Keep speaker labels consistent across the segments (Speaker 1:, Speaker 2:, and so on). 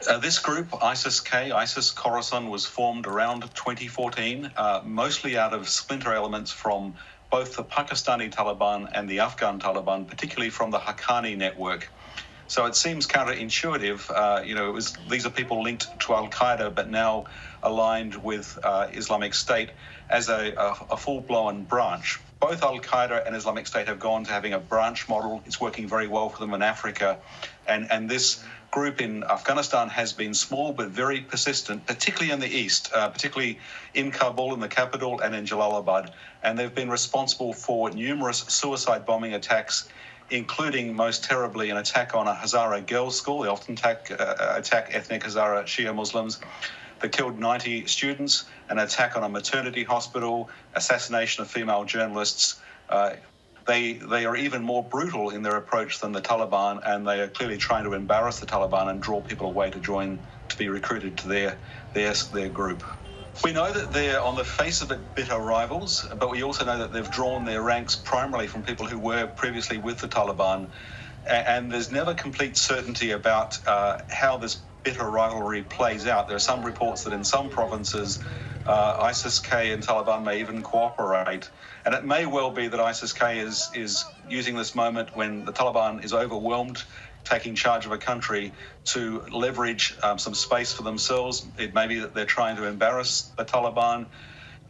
Speaker 1: This group, ISIS-K, ISIS Khorasan, was formed around 2014, mostly out of splinter elements from both the Pakistani Taliban and the Afghan Taliban, particularly from the Haqqani network. So it seems counterintuitive. These are people linked to Al-Qaeda, but now aligned with Islamic State as a full-blown branch. Both Al-Qaeda and Islamic State have gone to having a branch model. It's working very well for them in Africa. And this group in Afghanistan has been small but very persistent, particularly in the east, particularly in Kabul, in the capital, and in Jalalabad. And they've been responsible for numerous suicide bombing attacks, including most terribly an attack on a Hazara girls' school. They often attack ethnic Hazara Shia Muslims. They killed 90 students, an attack on a maternity hospital, assassination of female journalists. They are even more brutal in their approach than the Taliban, and they are clearly trying to embarrass the Taliban and draw people away to be recruited to their group. We know that they're, on the face of it, bitter rivals, but we also know that they've drawn their ranks primarily from people who were previously with the Taliban, and there's never complete certainty about how this bitter rivalry plays out. There are some reports that in some provinces, ISIS-K and Taliban may even cooperate. And it may well be that ISIS-K is using this moment when the Taliban is overwhelmed, taking charge of a country, to leverage some space for themselves. It may be that they're trying to embarrass the Taliban.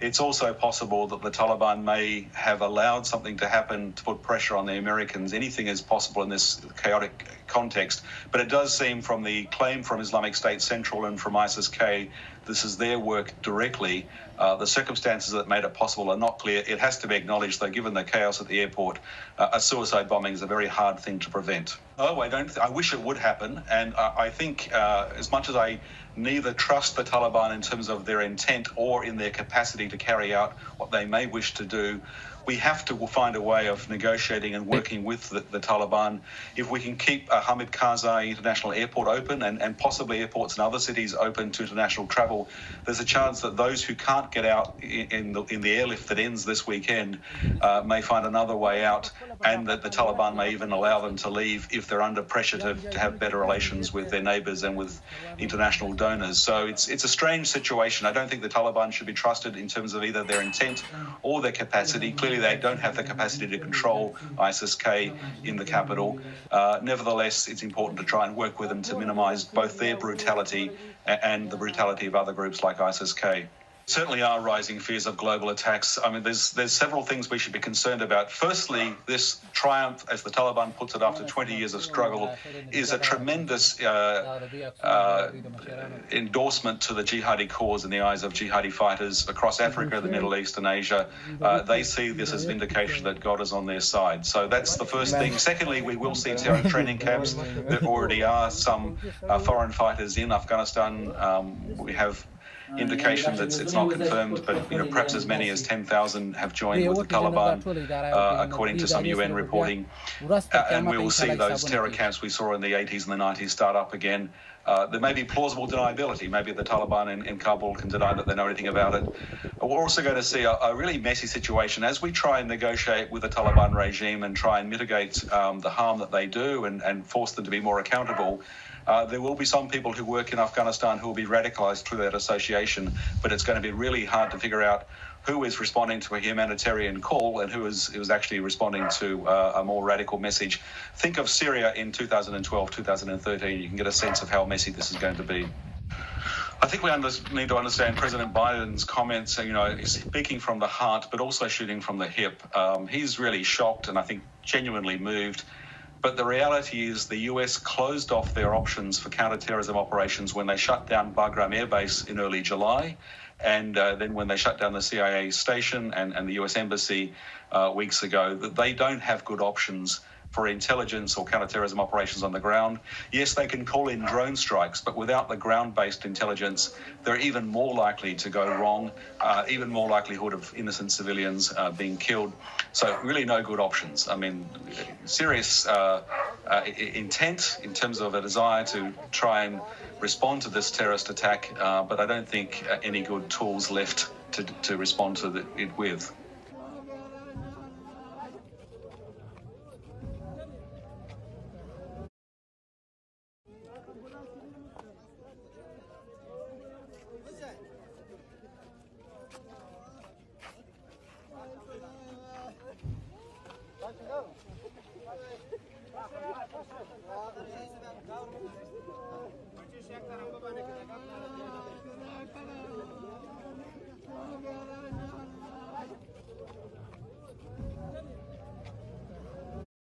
Speaker 1: It's also possible that the Taliban may have allowed something to happen to put pressure on the Americans. Anything is possible in this chaotic context. But it does seem from the claim from Islamic State Central and from ISIS-K, this is their work directly. The circumstances that made it possible are not clear. It has to be acknowledged, though, given the chaos at the airport, a suicide bombing is a very hard thing to prevent. Oh, I wish it would happen. And I think as much as I neither trust the Taliban in terms of their intent or in their capacity to carry out what they may wish to do, we have to find a way of negotiating and working with the Taliban. If we can keep Hamid Karzai International Airport open and possibly airports in other cities open to international travel, there's a chance that those who can't get out in the airlift that ends this weekend may find another way out, and that the Taliban may even allow them to leave if they're under pressure to have better relations with their neighbours and with international donors. So it's a strange situation. I don't think the Taliban should be trusted in terms of either their intent or their capacity. Clearly, they don't have the capacity to control ISIS-K in the capital. Nevertheless, it's important to try and work with them to minimise both their brutality and the brutality of other groups like ISIS-K. Certainly are rising fears of global attacks. I mean, there's several things we should be concerned about. Firstly, this triumph, as the Taliban puts it, after 20 years of struggle, is a tremendous endorsement to the jihadi cause in the eyes of jihadi fighters across Africa, the Middle East and Asia. They see this as vindication that God is on their side. So that's the first thing. Secondly, we will see terror training camps. There already are some foreign fighters in Afghanistan. We have indication that it's not confirmed, but perhaps as many as 10,000 have joined with the Taliban, according to some UN reporting. And we will see those terror camps we saw in the 80s and the 90s start up again. There may be plausible deniability. Maybe the Taliban in Kabul can deny that they know anything about it. We're also going to see a really messy situation as we try and negotiate with the Taliban regime and try and mitigate the harm that they do and force them to be more accountable. There will be some people who work in Afghanistan who will be radicalised through that association, but it's going to be really hard to figure out who is responding to a humanitarian call and who is actually responding to a more radical message. Think of Syria in 2012, 2013. You can get a sense of how messy this is going to be. I think we need to understand President Biden's comments, he's speaking from the heart, but also shooting from the hip. He's really shocked and I think genuinely moved. But the reality is the US closed off their options for counter-terrorism operations when they shut down Bagram Air Base in early July. And then when they shut down the CIA station and the US Embassy weeks ago, that they don't have good options for intelligence or counter-terrorism operations on the ground. Yes, they can call in drone strikes, but without the ground-based intelligence, they're even more likely to go wrong, even more likelihood of innocent civilians being killed. So really no good options. I mean, serious intent in terms of a desire to try and respond to this terrorist attack, but I don't think any good tools left to respond to it with.